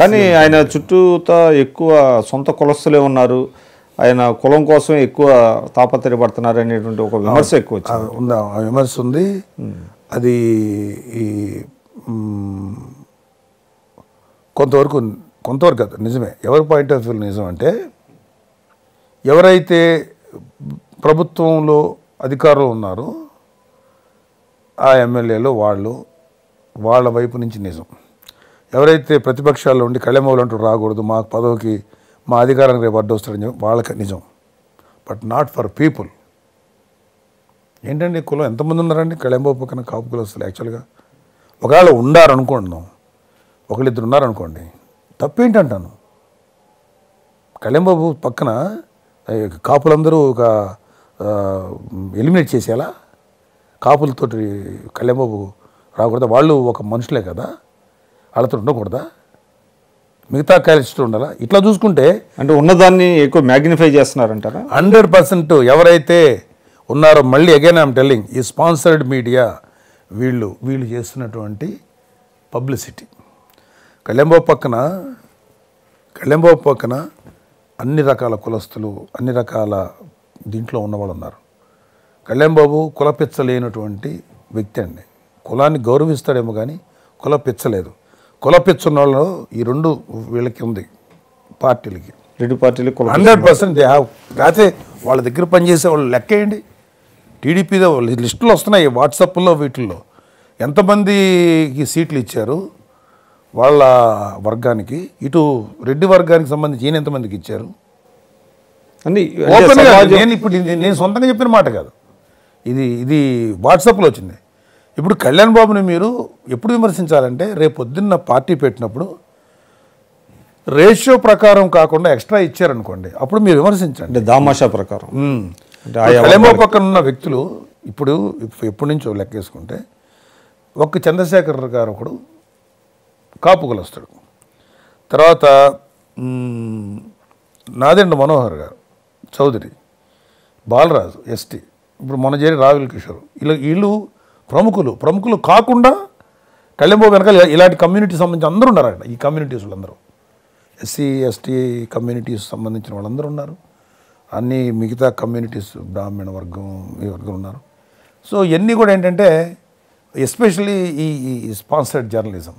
కానీ ఆయన చుట్టూతా ఎక్కువ సొంత కులస్తులే ఉన్నారు, ఆయన కులం కోసం ఎక్కువ తాపత్రయపడుతున్నారు అనేటువంటి ఒక విమర్శ ఎక్కువ ఉంది. ఆ విమర్శ ఉంది. అది ఈ కొంతవరకు కాదు, నిజమే. ఎవరి పాయింట్ ఆఫ్ వ్యూ నిజం అంటే, ఎవరైతే ప్రభుత్వంలో అధికారులు ఉన్నారో ఆ ఎమ్మెల్యేలు వాళ్ళ వైపు నుంచి నిజం. ఎవరైతే ప్రతిపక్షాల్లో ఉండి కళ్యాణబాబులు అంటూ రాకూడదు, మా పదవికి మా అధికారానికి రేపు అడ్డు వస్తారని చెప్పి వాళ్ళకి నిజం. But not for people. ఏంటండి కులం ఎంతమంది ఉన్నారండి కళ్యాణబాబు పక్కన కాపు కులస్తులు? యాక్చువల్గా ఒకవేళ ఉండారనుకుంటున్నాం, ఒకళ్ళిద్దరు ఉన్నారనుకోండి, తప్పేంటంటాను. కళ్యాణబాబు పక్కన కాపులందరూ ఒక ఎలిమినేట్ చేసేలా, కాపులతోటి కళ్యాణబాబు రాకూడదా? వాళ్ళు ఒక మనుషులే కదా, వాళ్ళతో ఉండకూడదా? మిగతా క్యారెక్టర్స్ ఉండాలా? ఇట్లా చూసుకుంటే అంటే ఉన్నదాన్ని ఎక్కువ మ్యాగ్నిఫై చేస్తున్నారంటారా? 100% ఎవరైతే ఉన్నారో, మళ్ళీ అగైన్ ఐఎమ్ టెల్లింగ్, ఈ స్పాన్సర్డ్ మీడియా వీళ్ళు చేస్తున్నటువంటి పబ్లిసిటీ. కళ్యాణబాబు పక్కన అన్ని రకాల కులస్తులు, అన్ని రకాల దీంట్లో ఉన్నవాళ్ళు ఉన్నారు. కళ్యాణబాబు కులపిచ్చలేనటువంటి వ్యక్తి అండి. కులాన్ని గౌరవిస్తాడేమో కానీ కులపిచ్చలేదు. కులపిచ్చున్న వాళ్ళు ఈ రెండు వీళ్ళకి ఉంది, పార్టీలకి, రెండు పార్టీలు 100% దే హ్యావ్. కాకపోతే వాళ్ళ దగ్గర పనిచేసే వాళ్ళు లెక్కేయండి. టీడీపీలో లిస్టులు వస్తున్నాయి వాట్సాప్లో, వీటిల్లో ఎంతమందికి సీట్లు ఇచ్చారు వాళ్ళ వర్గానికి, ఇటు రెడ్డి వర్గానికి సంబంధించి ఈయన ఎంతమందికి ఇచ్చారు అని నేను సొంతంగా చెప్పిన మాట కాదు, ఇది వాట్సాప్లో వచ్చింది. ఇప్పుడు కళ్యాణ్ బాబుని మీరు ఎప్పుడు విమర్శించాలంటే, రేపు పొద్దున్న పార్టీ పెట్టినప్పుడు రేషియో ప్రకారం కాకుండా ఎక్స్ట్రా ఇచ్చారనుకోండి, అప్పుడు మీరు విమర్శించండి. దామాషా ప్రకారం. కళ్యాణ్ బాబు పక్కన ఉన్న వ్యక్తులు ఎప్పటి నుంచో లెక్కేసుకుంటే, ఒక్క చంద్రశేఖర్ గారు ఒకడు కాపు కులస్తుడు, తర్వాత నాదెండ్ల మనోహర్ గారు చౌదరి, బాలరాజు ఎస్టీ, ఇప్పుడు మొన్న చేరి రాహుల్ కిషోర్, వీళ్ళు ప్రముఖులు కాకుండా కళ్యాణ్ బాబు వెనకాల ఇలాంటి కమ్యూనిటీ సంబంధించి అందరూ ఉన్నారు అక్కడ. ఈ కమ్యూనిటీస్ వాళ్ళందరూ ఎస్సీ ఎస్టీ కమ్యూనిటీస్ సంబంధించిన వాళ్ళందరూ ఉన్నారు. అన్ని మిగతా కమ్యూనిటీస్, బ్రాహ్మణ వర్గం, ఈ వర్గం ఉన్నారు. సో ఇవన్నీ కూడా ఏంటంటే, ఎస్పెషలీ ఈ స్పాన్సర్డ్ జర్నలిజం